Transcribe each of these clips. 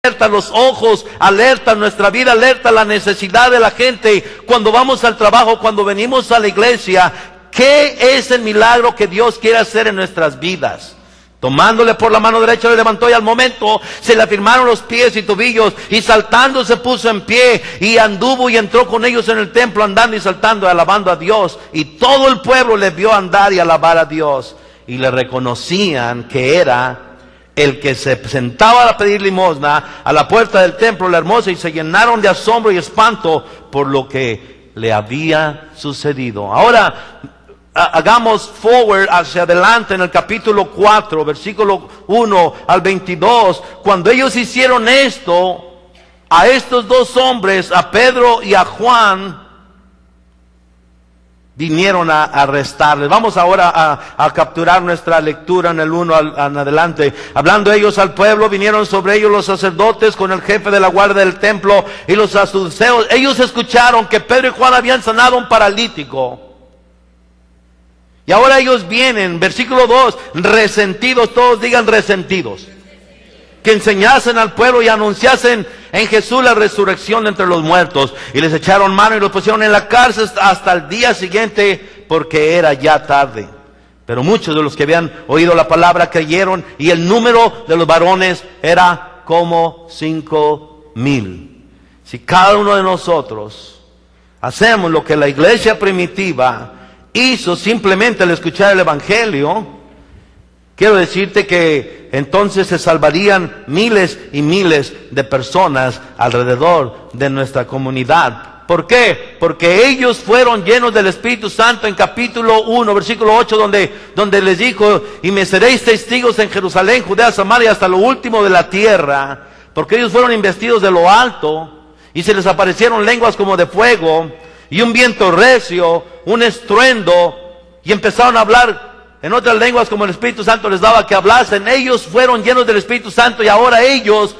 alerta los ojos, alerta nuestra vida, alerta la necesidad de la gente. Cuando vamos al trabajo, cuando venimos a la iglesia, ¿qué es el milagro que Dios quiere hacer en nuestras vidas? Tomándole por la mano derecha le levantó y al momento se le afirmaron los pies y tobillos y saltando se puso en pie y anduvo y entró con ellos en el templo andando y saltando y alabando a Dios. Y todo el pueblo le vio andar y alabar a Dios y le reconocían que era el que se sentaba a pedir limosna a la puerta del templo, la hermosa, y se llenaron de asombro y espanto por lo que le había sucedido. Ahora hagamos forward hacia adelante en el capítulo 4, versículo 1 al 22. Cuando ellos hicieron esto, a estos dos hombres, a Pedro y a Juan, vinieron a arrestarles. Vamos ahora a capturar nuestra lectura en el 1 en adelante. Hablando ellos al pueblo, vinieron sobre ellos los sacerdotes con el jefe de la guardia del templo y los saduceos. Ellos escucharon que Pedro y Juan habían sanado a un paralítico. Y ahora ellos vienen, versículo 2, resentidos, todos digan resentidos. Que enseñasen al pueblo y anunciasen en Jesús la resurrección de entre los muertos. Y les echaron mano y los pusieron en la cárcel hasta el día siguiente, porque era ya tarde. Pero muchos de los que habían oído la palabra creyeron, y el número de los varones era como 5,000. Si cada uno de nosotros hacemos lo que la iglesia primitiva hizo simplemente al escuchar el evangelio, quiero decirte que entonces se salvarían miles y miles de personas alrededor de nuestra comunidad. ¿Por qué? Porque ellos fueron llenos del Espíritu Santo en capítulo 1, versículo 8, donde les dijo: y me seréis testigos en Jerusalén, Judea, Samaria, hasta lo último de la tierra. Porque ellos fueron investidos de lo alto, y se les aparecieron lenguas como de fuego, y un viento recio, un estruendo, y empezaron a hablar en otras lenguas como el Espíritu Santo les daba que hablasen. Ellos fueron llenos del Espíritu Santo y ahora ellos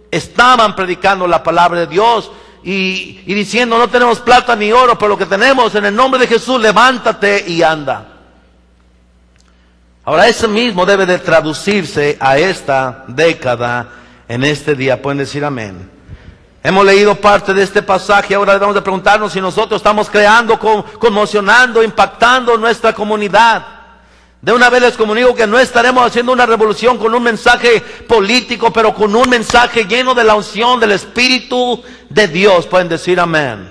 estaban predicando la palabra de Dios y diciendo: no tenemos plata ni oro, pero lo que tenemos, en el nombre de Jesús, levántate y anda. Ahora eso mismo debe de traducirse a esta década, en este día. Pueden decir amén. Hemos leído parte de este pasaje, ahora debemos de preguntarnos si nosotros estamos creando, conmocionando, impactando nuestra comunidad. De una vez les comunico que no estaremos haciendo una revolución con un mensaje político, pero con un mensaje lleno de la unción del Espíritu de Dios. Pueden decir amén.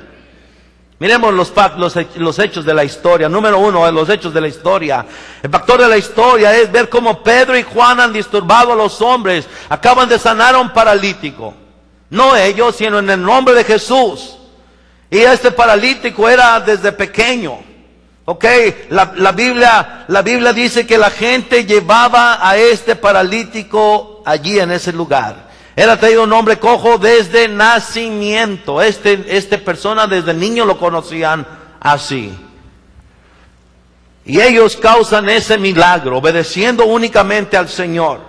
Miremos los hechos de la historia. Número 1, los hechos de la historia. El factor de la historia es ver cómo Pedro y Juan han disturbado a los hombres. Acaban de sanar a un paralítico. No ellos, sino en el nombre de Jesús. Y este paralítico era desde pequeño. Ok, la Biblia dice que la gente llevaba a este paralítico allí en ese lugar. Era traído un hombre cojo desde nacimiento. Este persona desde niño lo conocían así. Y ellos causan ese milagro, obedeciendo únicamente al Señor.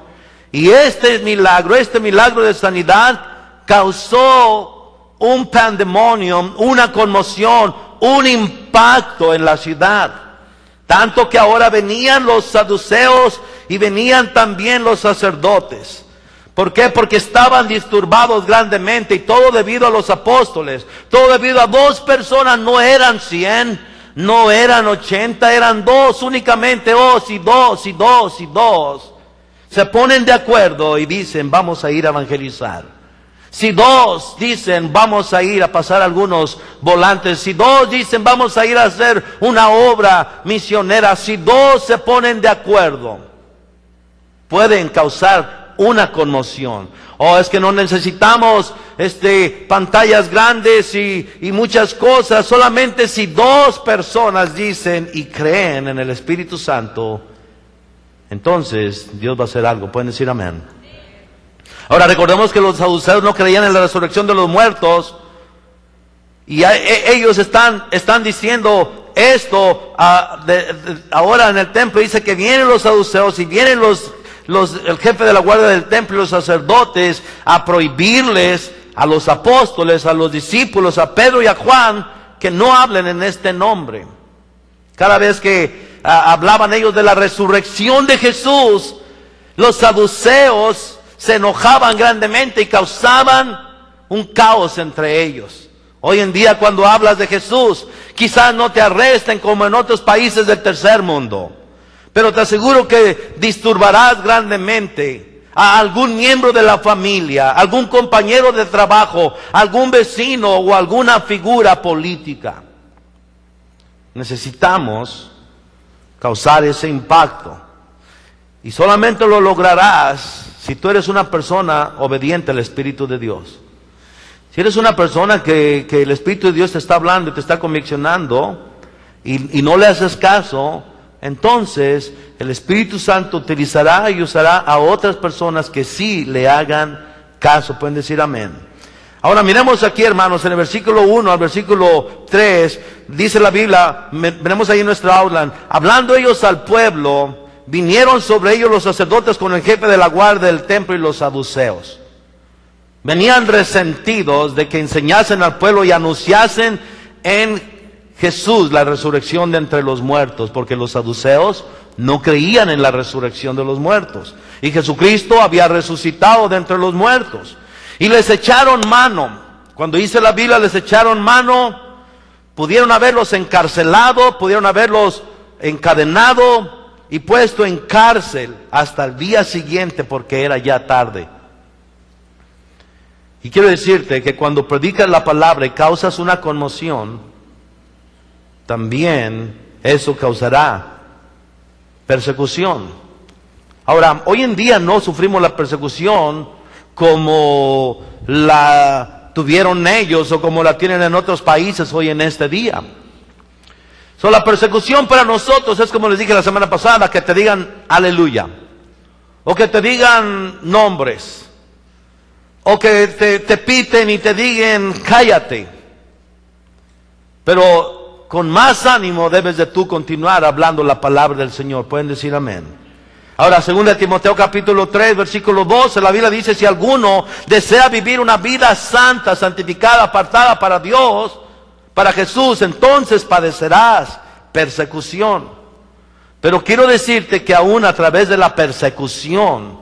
Y este milagro de sanidad causó un pandemonium, una conmoción, un impacto en la ciudad. Tanto que ahora venían los saduceos y venían también los sacerdotes. ¿Por qué? Porque estaban disturbados grandemente, y todo debido a los apóstoles, todo debido a dos personas. No eran 100, no eran 80, eran dos únicamente. Dos. Se ponen de acuerdo y dicen: vamos a ir a evangelizar. Si dos dicen: vamos a ir a pasar algunos volantes. Si dos dicen: vamos a ir a hacer una obra misionera. Si dos se ponen de acuerdo, pueden causar una conmoción. Es que no necesitamos pantallas grandes y muchas cosas. Solamente si dos personas dicen y creen en el Espíritu Santo, entonces Dios va a hacer algo. Pueden decir amén. Ahora recordemos que los saduceos no creían en la resurrección de los muertos. Y ellos están diciendo esto ahora en el templo. Dice que vienen los saduceos y vienen el jefe de la guardia del templo y los sacerdotes a prohibirles a los apóstoles, a los discípulos, a Pedro y a Juan, que no hablen en este nombre. Cada vez que hablaban ellos de la resurrección de Jesús, los saduceos se enojaban grandemente y causaban un caos entre ellos. Hoy en día cuando hablas de Jesús, quizás no te arresten como en otros países del tercer mundo, pero te aseguro que disturbarás grandemente a algún miembro de la familia, algún compañero de trabajo, algún vecino o alguna figura política. Necesitamos causar ese impacto. Y solamente lo lograrás si tú eres una persona obediente al Espíritu de Dios. Si eres una persona que el Espíritu de Dios te está hablando y te está conviccionando y no le haces caso, entonces el Espíritu Santo utilizará y usará a otras personas que sí le hagan caso. Pueden decir amén. Ahora miremos aquí, hermanos, en el versículo 1 al versículo 3, dice la Biblia, veremos ahí en nuestra aula, hablando ellos al pueblo, vinieron sobre ellos los sacerdotes con el jefe de la guardia del templo y los saduceos. Venían resentidos de que enseñasen al pueblo y anunciasen en Jesús la resurrección de entre los muertos, porque los saduceos no creían en la resurrección de los muertos. Y Jesucristo había resucitado de entre los muertos. Y les echaron mano. Cuando dice la Biblia, les echaron mano, pudieron haberlos encarcelado, pudieron haberlos encadenado y puesto en cárcel hasta el día siguiente, porque era ya tarde. Y quiero decirte que cuando predicas la palabra y causas una conmoción, también eso causará persecución. Ahora, hoy en día no sufrimos la persecución como la tuvieron ellos o como la tienen en otros países hoy en este día. La persecución para nosotros es como les dije la semana pasada, que te digan aleluya, o que te digan nombres, o que te piten y te digan cállate. Pero con más ánimo debes de tú continuar hablando la palabra del Señor. Pueden decir amén. Ahora, 2 Timoteo capítulo 3, versículo 12, la Biblia dice, si alguno desea vivir una vida santa, santificada, apartada para Dios, para Jesús, entonces padecerás persecución. Pero quiero decirte que aún a través de la persecución,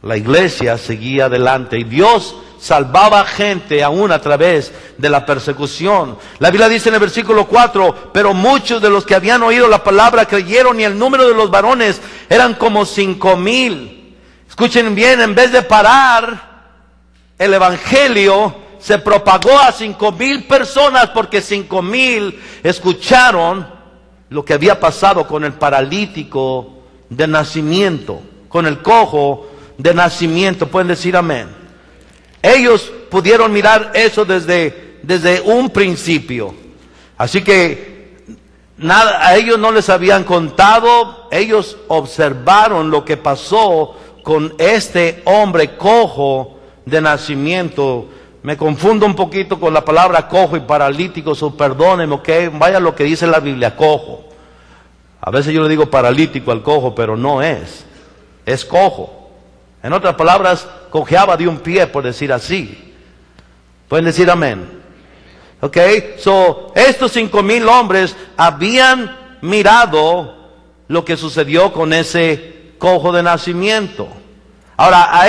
la iglesia seguía adelante y Dios salvaba gente aún a través de la persecución. La Biblia dice en el versículo 4, pero muchos de los que habían oído la palabra creyeron y el número de los varones eran como 5,000. Escuchen bien, en vez de parar el evangelio, se propagó a 5,000 personas, porque 5,000 escucharon lo que había pasado con el paralítico de nacimiento, con el cojo de nacimiento. Pueden decir amén. Ellos pudieron mirar eso desde un principio. Así que nada, a ellos no les habían contado, ellos observaron lo que pasó con este hombre cojo de nacimiento. Me confundo un poquito con la palabra cojo y paralítico, perdónenme, ok, vaya lo que dice la Biblia, cojo. A veces yo le digo paralítico al cojo, pero no es cojo. En otras palabras, cojeaba de un pie, por decir así. Pueden decir amén. Ok, estos 5,000 hombres habían mirado lo que sucedió con ese cojo de nacimiento. Ahora,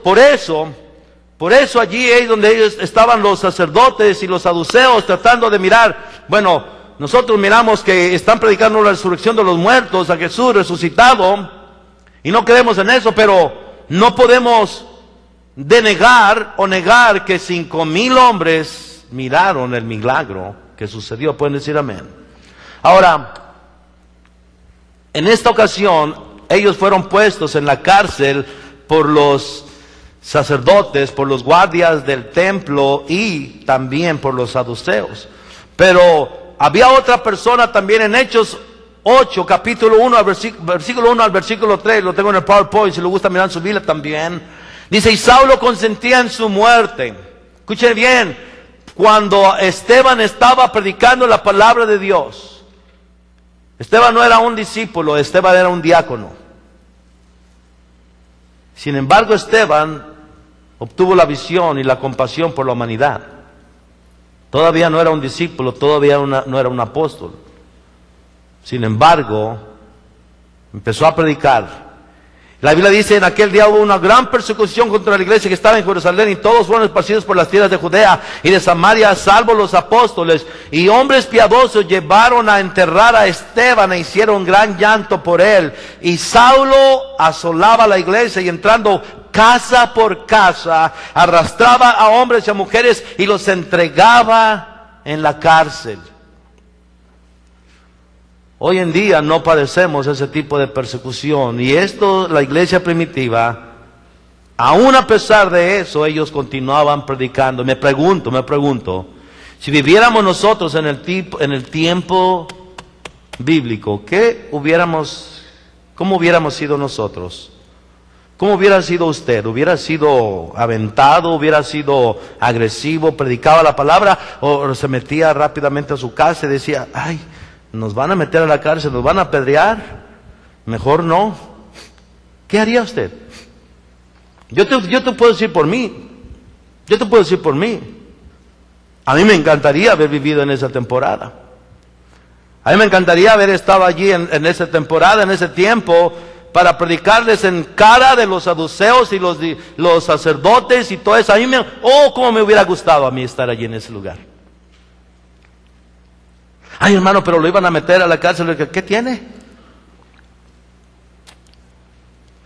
por eso allí es donde ellos estaban los sacerdotes y los saduceos tratando de mirar. Bueno, nosotros miramos que están predicando la resurrección de los muertos, a Jesús resucitado, y no creemos en eso, pero no podemos denegar o negar que 5,000 hombres miraron el milagro que sucedió. Pueden decir amén. Ahora, en esta ocasión, ellos fueron puestos en la cárcel por los sacerdotes, por los guardias del templo y también por los saduceos. Pero había otra persona también en Hechos 8, capítulo 1, versículo 1 al versículo 3, lo tengo en el PowerPoint, si le gusta mirar en su Biblia también. Dice, y Saulo consentía en su muerte. Escuchen bien, cuando Esteban estaba predicando la palabra de Dios, Esteban no era un discípulo, Esteban era un diácono. Sin embargo, Esteban obtuvo la visión y la compasión por la humanidad. Todavía no era un discípulo, todavía no era un apóstol. Sin embargo, empezó a predicar. La Biblia dice, en aquel día hubo una gran persecución contra la iglesia que estaba en Jerusalén, y todos fueron esparcidos por las tierras de Judea y de Samaria, salvo los apóstoles. Y hombres piadosos llevaron a enterrar a Esteban e hicieron gran llanto por él. Y Saulo asolaba la iglesia y entrando casa por casa, arrastraba a hombres y a mujeres y los entregaba en la cárcel. Hoy en día no padecemos ese tipo de persecución, y esto, la iglesia primitiva, aún a pesar de eso, ellos continuaban predicando. Me pregunto, si viviéramos nosotros en el tiempo bíblico, ¿cómo hubiéramos sido nosotros? ¿Cómo hubiera sido usted? ¿Hubiera sido aventado? ¿Hubiera sido agresivo? ¿Predicaba la palabra? ¿O se metía rápidamente a su casa y decía, ay, nos van a meter a la cárcel, nos van a apedrear? Mejor no. ¿Qué haría usted? Yo te puedo decir por mí. A mí me encantaría haber vivido en esa temporada. A mí me encantaría haber estado allí en esa temporada, en ese tiempo, para predicarles en cara de los saduceos y los sacerdotes y todo eso. Cómo me hubiera gustado a mí estar allí en ese lugar. Ay, hermano, pero lo iban a meter a la cárcel. ¿Qué tiene?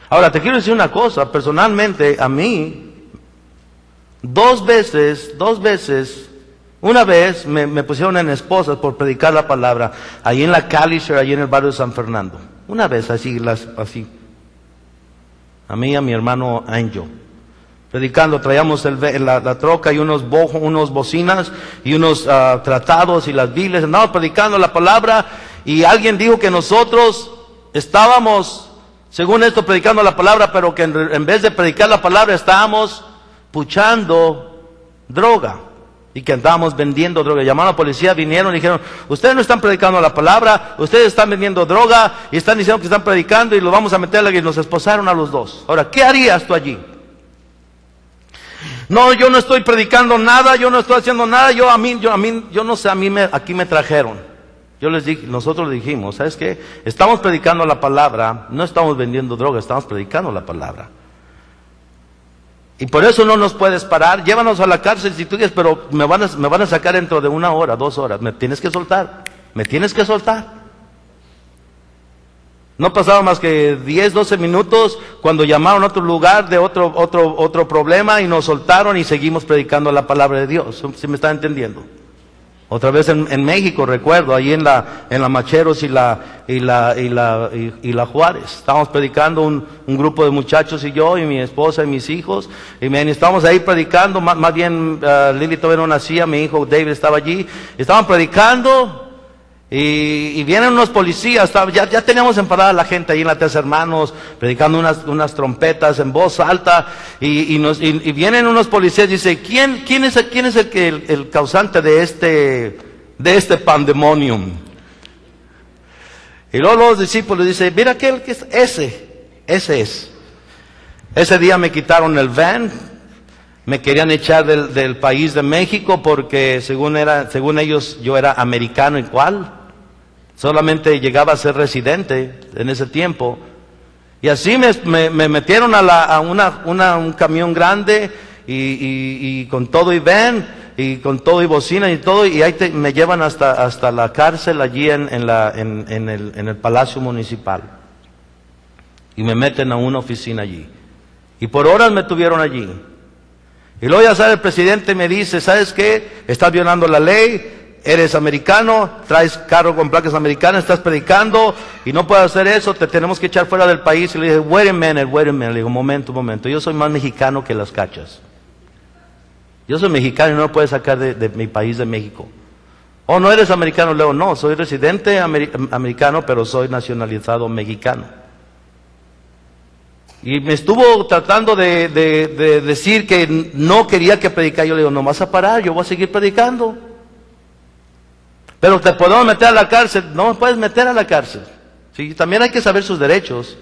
Ahora, te quiero decir una cosa. Personalmente, a mí, dos veces, una vez me pusieron en esposas por predicar la palabra, ahí en la Calisher, allí en el barrio de San Fernando. Una vez, así. A mí y a mi hermano Angel. Predicando, traíamos la troca y unos bocinas y unos tratados y las Biblias. Andábamos predicando la palabra, y alguien dijo que nosotros estábamos, según esto, predicando la palabra, pero que en vez de predicar la palabra estábamos puchando droga, y que andábamos vendiendo droga. Llamaron a la policía, vinieron y dijeron, ustedes no están predicando la palabra, ustedes están vendiendo droga y están diciendo que están predicando, y los vamos a meter, y nos esposaron a los dos. Ahora, ¿qué harías tú allí? No, yo no estoy predicando nada, yo no estoy haciendo nada, yo no sé, aquí me trajeron. Nosotros dijimos, ¿sabes qué? Estamos predicando la palabra, no estamos vendiendo droga, estamos predicando la palabra. Y por eso no nos puedes parar. Llévanos a la cárcel si tú dices, pero me van a sacar dentro de 1 hora, 2 horas. Me tienes que soltar. No pasaba más que 10, 12 minutos cuando llamaron a otro lugar de otro problema, y nos soltaron y seguimos predicando la palabra de Dios. ¿Sí me está entendiendo? Otra vez en México, recuerdo, ahí en la Macheros y la Juárez. Estábamos predicando un grupo de muchachos y yo, y mi esposa y mis hijos. Y estábamos ahí predicando, más bien Lili todavía no nacía, mi hijo David estaba allí. Estaban predicando, y vienen unos policías. Ya teníamos enfadada a la gente ahí en la Tres Hermanos, predicando unas trompetas en voz alta. Y vienen unos policías y dice, ¿quién es el causante de este pandemonium? Y luego los discípulos dicen, mira aquel que es ese es. Ese día me quitaron el van, me querían echar del país de México, porque según ellos yo era americano igual. Solamente llegaba a ser residente en ese tiempo. Y así me metieron a un camión grande, y con todo y van, y con todo y bocina y todo, y ahí me llevan hasta la cárcel allí en el Palacio Municipal. Y me meten a una oficina allí. Y por horas me tuvieron allí. Y luego ya sabe, el presidente me dice, ¿sabes qué? Estás violando la ley, eres americano, traes carro con placas americanas, estás predicando y no puedes hacer eso, te tenemos que echar fuera del país. Y le dije, wait a minute. Le digo, momento, yo soy más mexicano que las cachas. Yo soy mexicano y no me puedes sacar de mi país, de México. Oh, ¿no eres americano? Le digo, no, soy residente americano, pero soy nacionalizado mexicano. Y me estuvo tratando de decir que no quería que predicara. Yo le digo, no vas a parar, yo voy a seguir predicando. Pero te podemos meter a la cárcel. No me puedes meter a la cárcel. ¿Sí? También hay que saber sus derechos.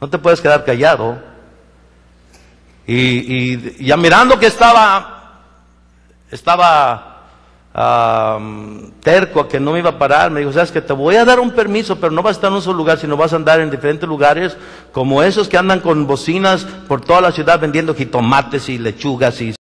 No te puedes quedar callado. Y ya mirando que estaba terco a que no me iba a parar. Me dijo, sabes que te voy a dar un permiso, pero no vas a estar en un solo lugar, sino vas a andar en diferentes lugares, como esos que andan con bocinas por toda la ciudad vendiendo jitomates y lechugas y